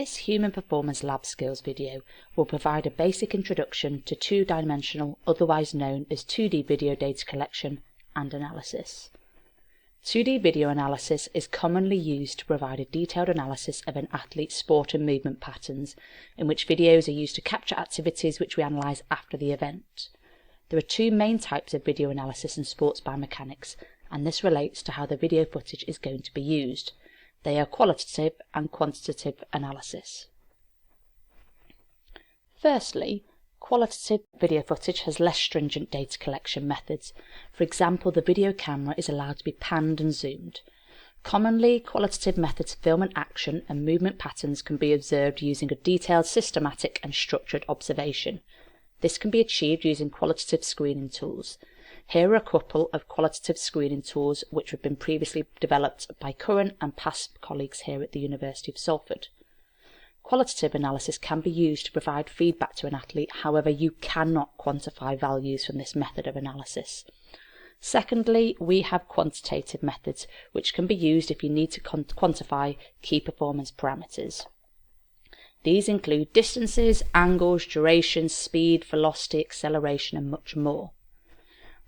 This Human Performance Lab Skills video will provide a basic introduction to two-dimensional, otherwise known as 2D video data collection and analysis. 2D video analysis is commonly used to provide a detailed analysis of an athlete's sport and movement patterns, in which videos are used to capture activities which we analyse after the event. There are two main types of video analysis in sports biomechanics, and this relates to how the video footage is going to be used. They are qualitative and quantitative analysis. Firstly, qualitative video footage has less stringent data collection methods. For example, the video camera is allowed to be panned and zoomed. Commonly, qualitative methods film an action and movement patterns can be observed using a detailed, systematic and structured observation. This can be achieved using qualitative screening tools. Here are a couple of qualitative screening tools which have been previously developed by current and past colleagues here at the University of Salford. Qualitative analysis can be used to provide feedback to an athlete, however you cannot quantify values from this method of analysis. Secondly, we have quantitative methods which can be used if you need to quantify key performance parameters. These include distances, angles, duration, speed, velocity, acceleration and much more.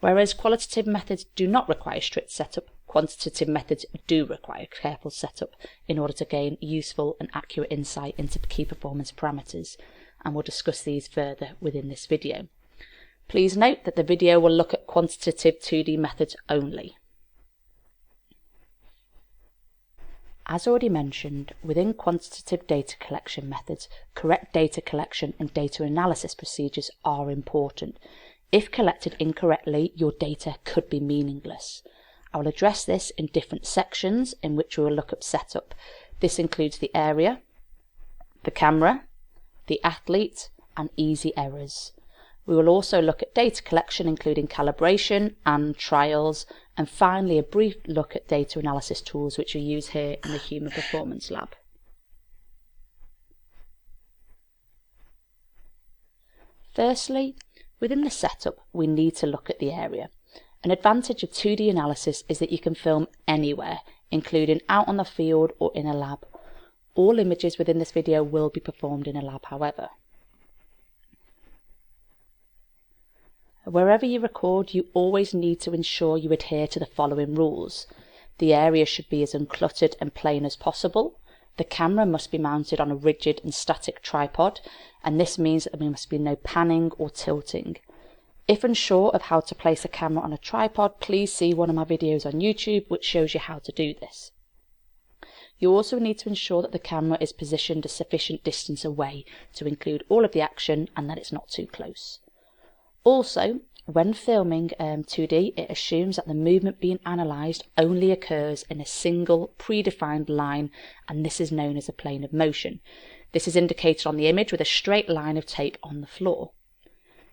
Whereas qualitative methods do not require strict setup, quantitative methods do require careful setup in order to gain useful and accurate insight into key performance parameters, and we'll discuss these further within this video. Please note that the video will look at quantitative 2D methods only. As already mentioned, within quantitative data collection methods, correct data collection and data analysis procedures are important. If collected incorrectly, your data could be meaningless. I will address this in different sections in which we will look at setup. This includes the area, the camera, the athlete, and easy errors. We will also look at data collection including calibration and trials, and finally a brief look at data analysis tools which we use here in the Human Performance Lab. Firstly, within the setup, we need to look at the area. An advantage of 2D analysis is that you can film anywhere, including out on the field or in a lab. All images within this video will be performed in a lab, however. Wherever you record, you always need to ensure you adhere to the following rules. The area should be as uncluttered and plain as possible. The camera must be mounted on a rigid and static tripod, and this means that there must be no panning or tilting. If unsure of how to place a camera on a tripod, please see one of my videos on YouTube which shows you how to do this. You also need to ensure that the camera is positioned a sufficient distance away to include all of the action and that it's not too close. Also, when filming 2D, it assumes that the movement being analysed only occurs in a single predefined line, and this is known as a plane of motion. This is indicated on the image with a straight line of tape on the floor.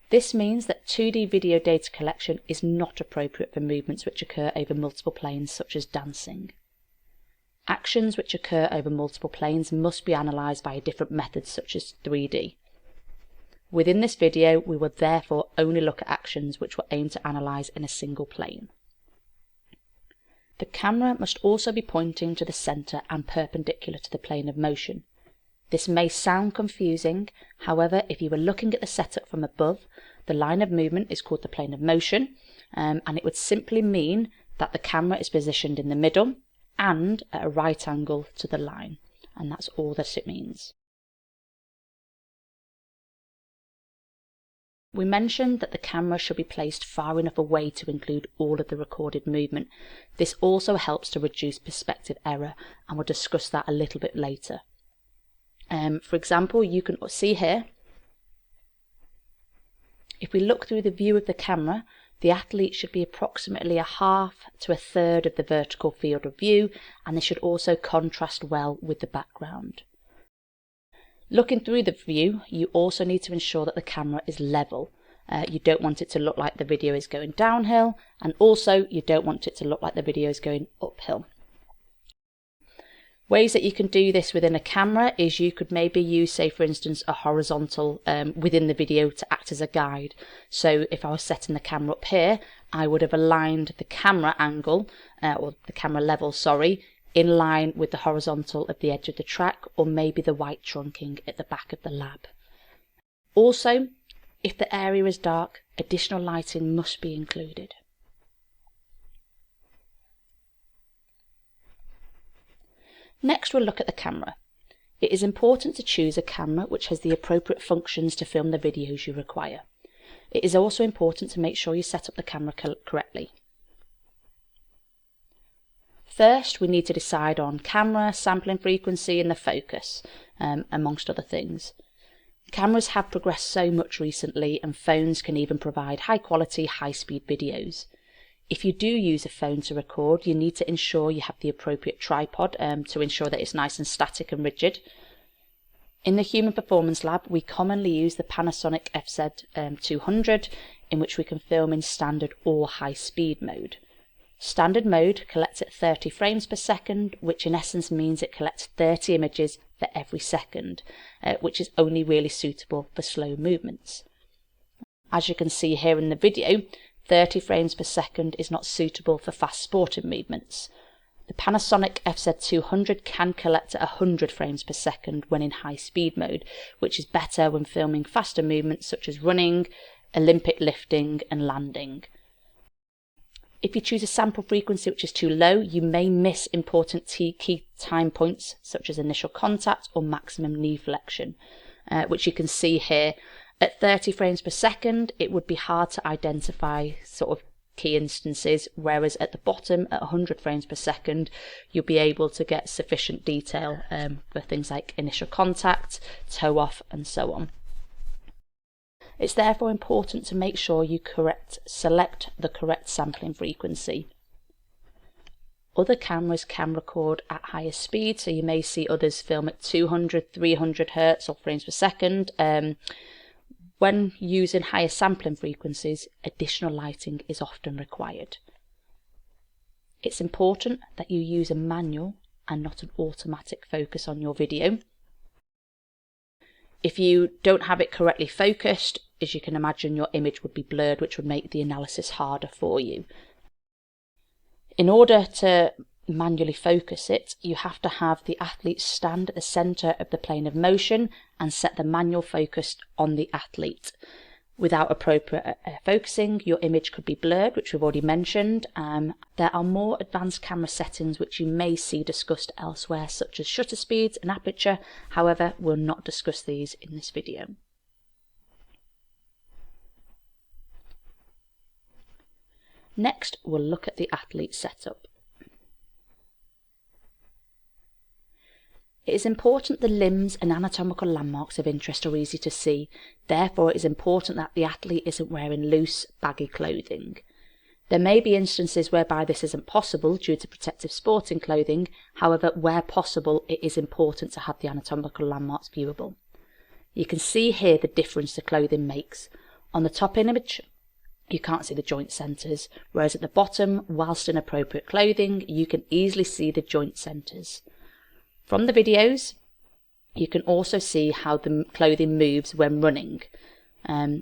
This means that 2D video data collection is not appropriate for movements which occur over multiple planes, such as dancing. Actions which occur over multiple planes must be analysed by a different method, such as 3D. Within this video, we will therefore only look at actions which will aim to analyse in a single plane. The camera must also be pointing to the centre and perpendicular to the plane of motion. This may sound confusing, however, if you were looking at the setup from above, the line of movement is called the plane of motion, and it would simply mean that the camera is positioned in the middle and at a right angle to the line, and that's all that it means. We mentioned that the camera should be placed far enough away to include all of the recorded movement. This also helps to reduce perspective error, and we'll discuss that a little bit later. For example, you can see here, if we look through the view of the camera, the athlete should be approximately a half to a third of the vertical field of view, and this should also contrast well with the background. Looking through the view, you also need to ensure that the camera is level. You don't want it to look like the video is going downhill, and also you don't want it to look like the video is going uphill. Ways that you can do this within a camera is you could maybe use, say for instance, a horizontal within the video to act as a guide. So if I was setting the camera up here, I would have aligned the camera angle, or the camera level, sorry, in line with the horizontal of the edge of the track, or maybe the white trunking at the back of the lab. Also, if the area is dark, additional lighting must be included. Next, we'll look at the camera. It is important to choose a camera which has the appropriate functions to film the videos you require. It is also important to make sure you set up the camera correctly. First, we need to decide on camera, sampling frequency and the focus, amongst other things. Cameras have progressed so much recently, and phones can even provide high quality, high speed videos. If you do use a phone to record, you need to ensure you have the appropriate tripod to ensure that it's nice and static and rigid. In the Human Performance Lab, we commonly use the Panasonic FZ200, in which we can film in standard or high speed mode. Standard mode collects at 30 frames per second, which in essence means it collects 30 images for every second, which is only really suitable for slow movements. As you can see here in the video, 30 frames per second is not suitable for fast sporting movements. The Panasonic FZ200 can collect at 100 frames per second when in high speed mode, which is better when filming faster movements such as running, Olympic lifting and landing. If you choose a sample frequency which is too low, you may miss important key time points such as initial contact or maximum knee flexion, which you can see here. At 30 frames per second, it would be hard to identify sort of key instances, whereas at the bottom, at 100 frames per second, you'll be able to get sufficient detail for things like initial contact, toe off, and so on. It's therefore important to make sure you select the correct sampling frequency. Other cameras can record at higher speed, so you may see others film at 200, 300 Hz or frames per second. When using higher sampling frequencies, additional lighting is often required. It's important that you use a manual and not an automatic focus on your video. If you don't have it correctly focused, as you can imagine, your image would be blurred, which would make the analysis harder for you. In order to manually focus it, you have to have the athlete stand at the centre of the plane of motion and set the manual focus on the athlete. Without appropriate focusing, your image could be blurred, which we've already mentioned. There are more advanced camera settings which you may see discussed elsewhere, such as shutter speeds and aperture. However, we'll not discuss these in this video. Next, we'll look at the athlete setup. It is important the limbs and anatomical landmarks of interest are easy to see. Therefore, it is important that the athlete isn't wearing loose, baggy clothing. There may be instances whereby this isn't possible due to protective sporting clothing. However, where possible, it is important to have the anatomical landmarks viewable. You can see here the difference the clothing makes. On the top image, you can't see the joint centres, whereas at the bottom, whilst in appropriate clothing, you can easily see the joint centres. From the videos, you can also see how the clothing moves when running.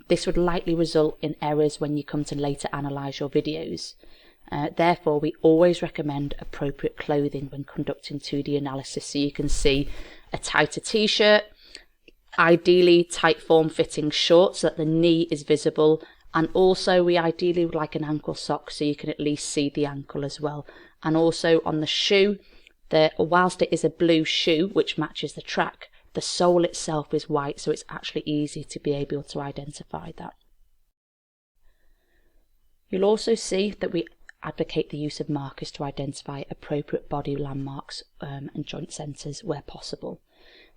This would likely result in errors when you come to later analyse your videos. Therefore, we always recommend appropriate clothing when conducting 2D analysis, so you can see a tighter t-shirt, ideally tight form-fitting shorts so that the knee is visible, and also we ideally would like an ankle sock so you can at least see the ankle as well. And also on the shoe, whilst it is a blue shoe which matches the track, the sole itself is white, so it's actually easy to be able to identify that. You'll also see that we advocate the use of markers to identify appropriate body landmarks and joint centres where possible.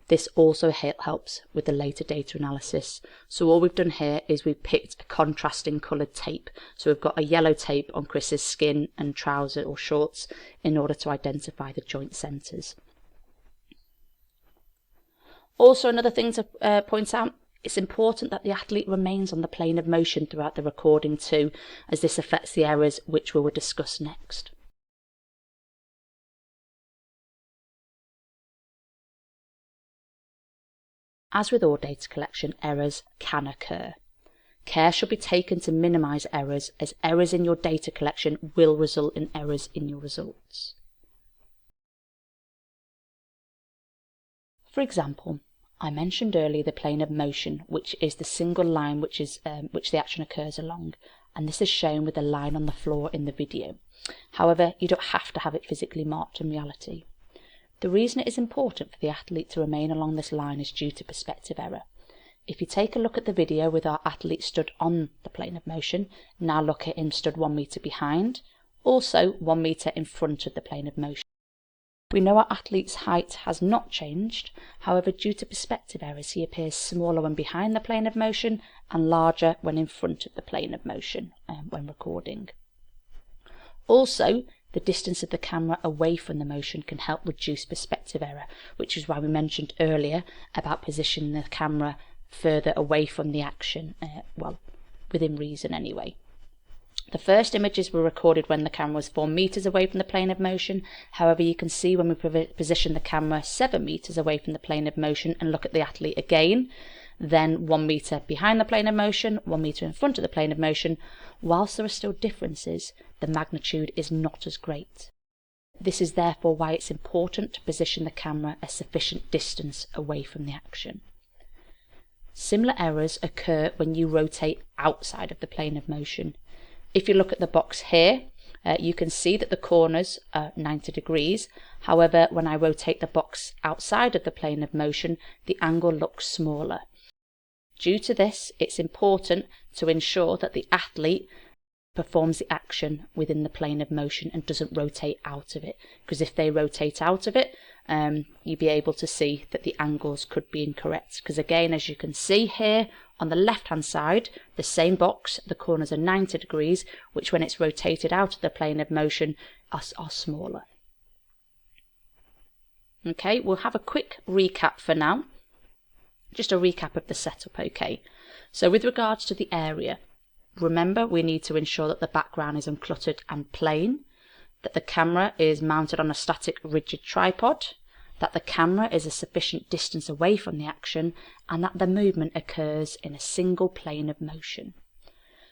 This also helps with the later data analysis. So all we've done here is we've picked a contrasting coloured tape. So we've got a yellow tape on Chris's skin and trouser or shorts in order to identify the joint centres. Also, another thing to point out, it's important that the athlete remains on the plane of motion throughout the recording too, as this affects the errors which we will discuss next. As with all data collection, errors can occur. Care should be taken to minimise errors, as errors in your data collection will result in errors in your results. For example, I mentioned earlier the plane of motion, which is the single line which the action occurs along, and this is shown with the line on the floor in the video. However, you don't have to have it physically marked in reality. The reason it is important for the athlete to remain along this line is due to perspective error. If you take a look at the video with our athlete stood on the plane of motion, now look at him stood 1 metre behind, also 1 metre in front of the plane of motion. We know our athlete's height has not changed, however due to perspective errors he appears smaller when behind the plane of motion and larger when in front of the plane of motion when recording. Also, the distance of the camera away from the motion can help reduce perspective error, which is why we mentioned earlier about positioning the camera further away from the action, well, within reason anyway. The first images were recorded when the camera was 4 metres away from the plane of motion. However, you can see when we position the camera 7 metres away from the plane of motion and look at the athlete again, then 1 metre behind the plane of motion, 1 metre in front of the plane of motion, whilst there are still differences, the magnitude is not as great. This is therefore why it's important to position the camera a sufficient distance away from the action. Similar errors occur when you rotate outside of the plane of motion. If you look at the box here, you can see that the corners are 90 degrees. However, when I rotate the box outside of the plane of motion, the angle looks smaller. Due to this, it's important to ensure that the athlete performs the action within the plane of motion and doesn't rotate out of it, because if they rotate out of it, you'll be able to see that the angles could be incorrect, because again, as you can see here on the left hand side, the same box, the corners are 90 degrees, which when it's rotated out of the plane of motion are smaller. Okay, we'll have a quick recap for now, just a recap of the setup. Okay, so with regards to the area, remember we need to ensure that the background is uncluttered and plain, that the camera is mounted on a static rigid tripod, that the camera is a sufficient distance away from the action, and that the movement occurs in a single plane of motion.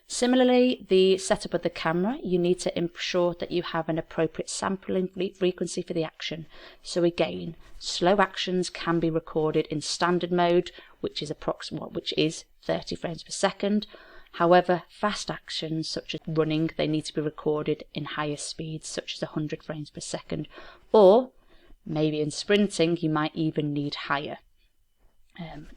Similarly, the setup of the camera, you need to ensure that you have an appropriate sampling frequency for the action. So again, slow actions can be recorded in standard mode, which is 30 frames per second. However, fast actions such as running, they need to be recorded in higher speeds, such as 100 frames per second, or maybe in sprinting you might even need higher.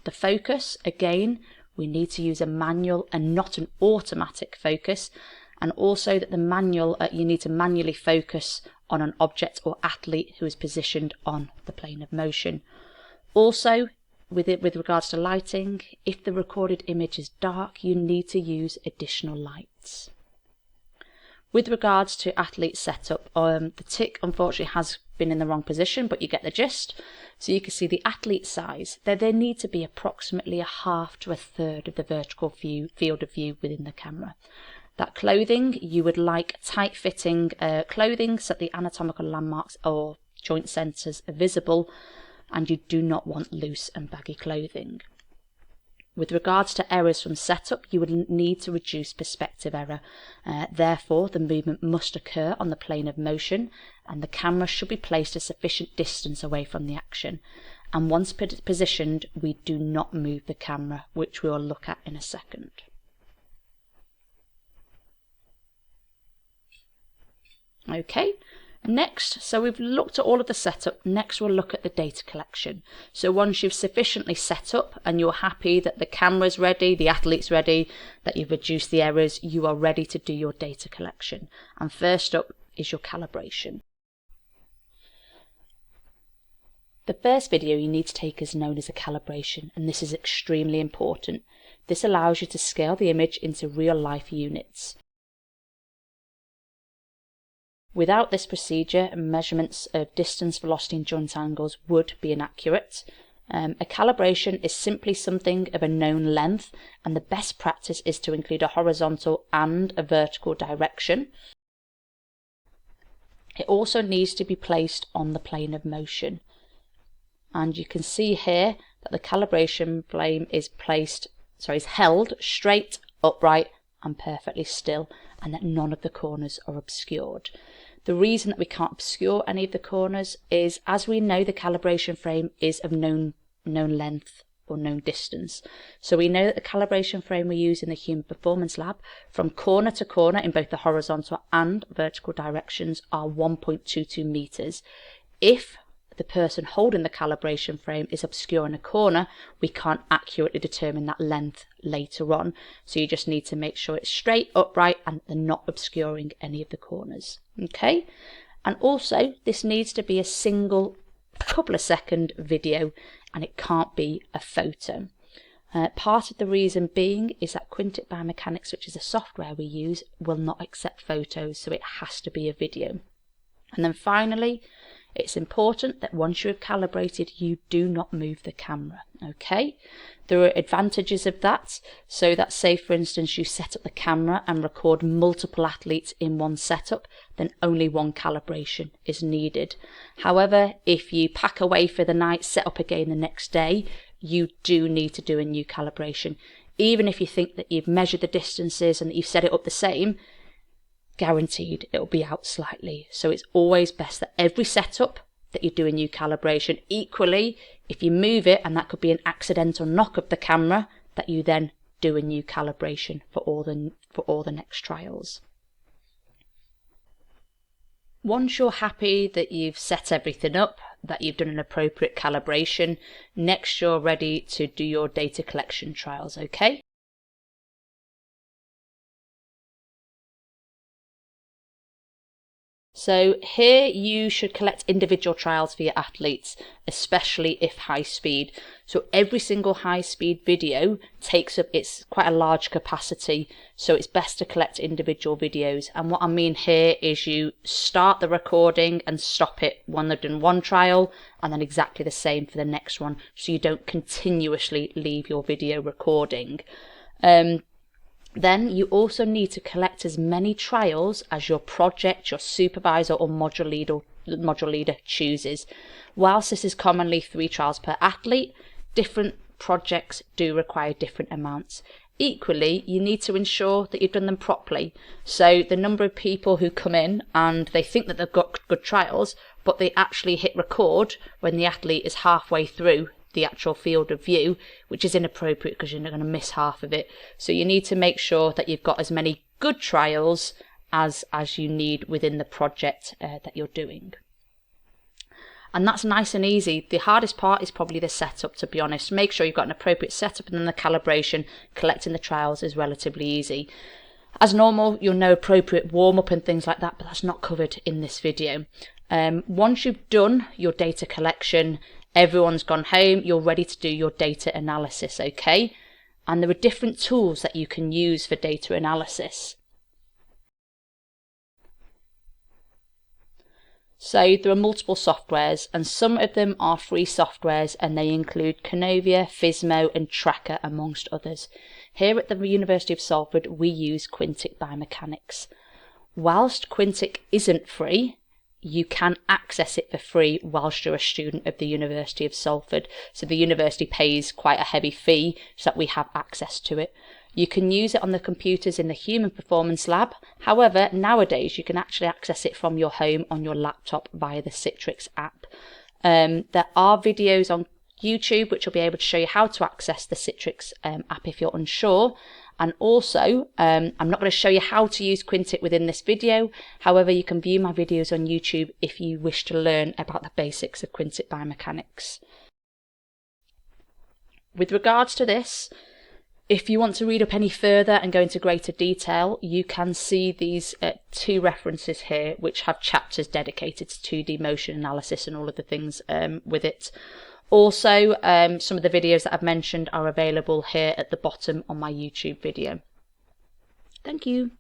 The focus, again, we need to use a manual and not an automatic focus, and also that the manual, you need to manually focus on an object or athlete who is positioned on the plane of motion. Also, with regards to lighting, if the recorded image is dark, you need to use additional lights. With regards to athlete setup, the tick unfortunately has been in the wrong position, but you get the gist. So you can see the athlete size. They need to be approximately 1/2 to 1/3 of the vertical field of view within the camera. That clothing, you would like tight-fitting clothing so that the anatomical landmarks or joint centres are visible, and you do not want loose and baggy clothing. With regards to errors from setup, you would need to reduce perspective error. Therefore, the movement must occur on the plane of motion, and the camera should be placed a sufficient distance away from the action. And once positioned, we do not move the camera, which we will look at in a second. Okay. Next, so we've looked at all of the setup, next we'll look at the data collection. So once you've sufficiently set up and you're happy that the camera's ready, the athlete's ready, that you've reduced the errors, you are ready to do your data collection. And first up is your calibration. The first video you need to take is known as a calibration, and this is extremely important. This allows you to scale the image into real-life units. Without this procedure, measurements of distance, velocity and joint angles would be inaccurate. A calibration is simply something of a known length, and the best practice is to include a horizontal and a vertical direction. It also needs to be placed on the plane of motion. And you can see here that the calibration plane is held straight, upright and perfectly still, and that none of the corners are obscured. The reason that we can't obscure any of the corners is, as we know, the calibration frame is of known length or known distance. So we know that the calibration frame we use in the Human Performance Lab from corner to corner in both the horizontal and vertical directions are 1.22 meters. If the person holding the calibration frame is obscuring a corner, we can't accurately determine that length later on. So you just need to make sure it's straight, upright, and they're not obscuring any of the corners. Okay, and also this needs to be a single couple of second video, and it can't be a photo. Part of the reason being is that Quintic Biomechanics, which is the software we use, will not accept photos, so it has to be a video. And then finally, it's important that once you have calibrated, you do not move the camera, okay? There are advantages of that, so that say for instance you set up the camera and record multiple athletes in one setup, then only one calibration is needed. However, if you pack away for the night, set up again the next day, you do need to do a new calibration. Even if you think that you've measured the distances and that you've set it up the same, guaranteed it'll be out slightly. So it's always best that every setup that you do a new calibration. Equally, if you move it and that could be an accidental knock of the camera, that you then do a new calibration for all the next trials. Once you're happy that you've set everything up, that you've done an appropriate calibration, next you're ready to do your data collection trials, okay? So here you should collect individual trials for your athletes, especially if high speed. So every single high speed video takes up, it's quite a large capacity, so it's best to collect individual videos. And what I mean here is you start the recording and stop it when they've done one trial, and then exactly the same for the next one, so you don't continuously leave your video recording. Then you also need to collect as many trials as your project, your supervisor or module leader chooses. Whilst this is commonly 3 trials per athlete, different projects do require different amounts. Equally, you need to ensure that you've done them properly. So the number of people who come in and they think that they've got good trials, but they actually hit record when the athlete is halfway through the actual field of view, which is inappropriate because you're going to miss half of it. So you need to make sure that you've got as many good trials as you need within the project that you're doing. And that's nice and easy. The hardest part is probably the setup, to be honest. Make sure you've got an appropriate setup, and then the calibration, collecting the trials is relatively easy. As normal, you'll know appropriate warm-up and things like that, but that's not covered in this video. Once you've done your data collection, everyone's gone home, you're ready to do your data analysis, okay? And there are different tools that you can use for data analysis. So there are multiple softwares, and some of them are free softwares, and they include Canovia, Fismo and Tracker amongst others. Here at the University of Salford we use Quintic Biomechanics. Whilst Quintic isn't free, you can access it for free whilst you're a student of the University of Salford. So the university pays quite a heavy fee so that we have access to it. You can use it on the computers in the Human Performance Lab. However, nowadays you can actually access it from your home on your laptop via the Citrix app. There are videos on YouTube which will be able to show you how to access the Citrix app if you're unsure. And also, I'm not going to show you how to use Quintic within this video. However, you can view my videos on YouTube if you wish to learn about the basics of Quintic Biomechanics. With regards to this, if you want to read up any further and go into greater detail, you can see these 2 references here which have chapters dedicated to 2D motion analysis and all of the things with it. Also, some of the videos that I've mentioned are available here at the bottom on my YouTube video. Thank you.